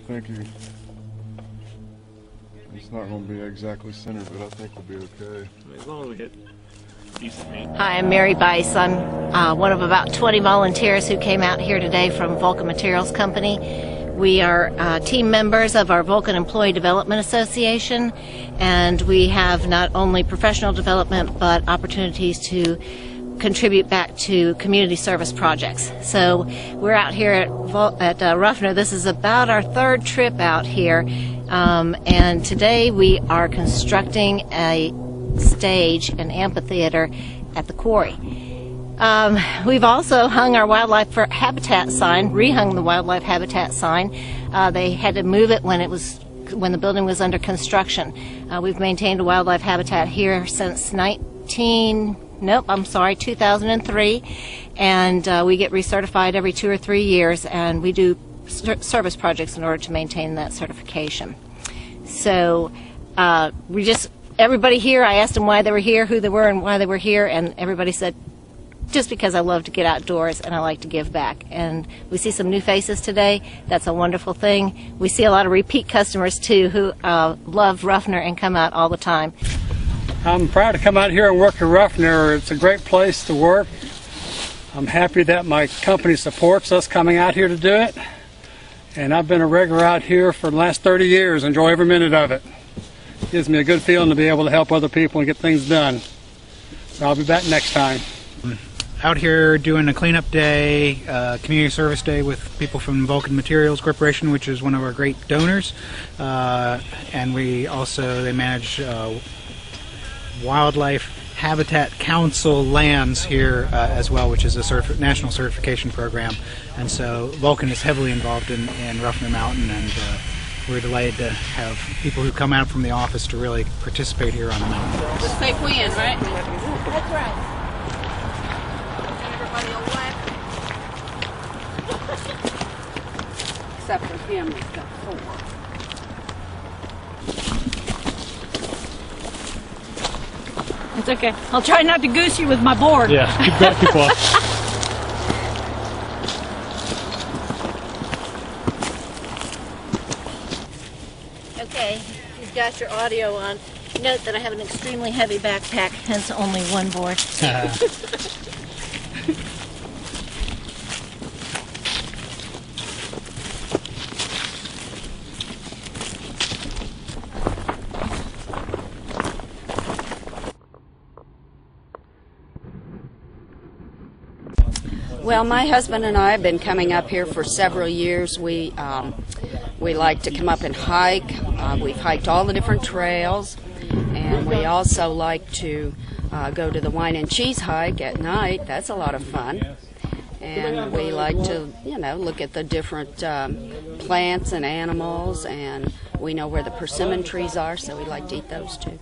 don't think it's not going to be exactly centered, but I think we'll be okay. As long as we get decent meat. Hi, I'm Mary Bice. I'm one of about 20 volunteers who came out here today from Vulcan Materials Company. We are team members of our Vulcan Employee Development Association, and we have not only professional development but opportunities to contribute back to community service projects. So we're out here at Ruffner. This is about our third trip out here, and today we are constructing a stage, an amphitheater at the quarry. We've also hung our wildlife habitat sign, rehung the wildlife habitat sign. They had to move it when the building was under construction. We've maintained a wildlife habitat here since 2003, and we get recertified every 2 or 3 years, and we do service projects in order to maintain that certification. So everybody here, I asked them why they were here, who they were, and why they were here, and everybody said, just because I love to get outdoors and I like to give back. And we see some new faces today. That's a wonderful thing. We see a lot of repeat customers too who love Ruffner and come out all the time. I'm proud to come out here and work at Ruffner. It's a great place to work. I'm happy that my company supports us coming out here to do it. And I've been a regular out here for the last 30 years. Enjoy every minute of it. It gives me a good feeling to be able to help other people and get things done. So I'll be back next time. Out here doing a cleanup day, community service day with people from Vulcan Materials Corporation, which is one of our great donors. And they manage Wildlife Habitat Council lands here as well, which is a national certification program. And so Vulcan is heavily involved in Ruffner Mountain, and we're delighted to have people who come out from the office to really participate here on the mountain. Let's say win, right? That's right. Except for him, he's got 4. It's okay. I'll try not to goose you with my board. Yeah, keep that people off. Okay, you've got your audio on. Note that I have an extremely heavy backpack, hence only one board. Well, my husband and I have been coming up here for several years. We like to come up and hike. We've hiked all the different trails, and we also like to go to the wine and cheese hike at night. That's a lot of fun. And we like to, look at the different plants and animals, and we know where the persimmon trees are, so we like to eat those too.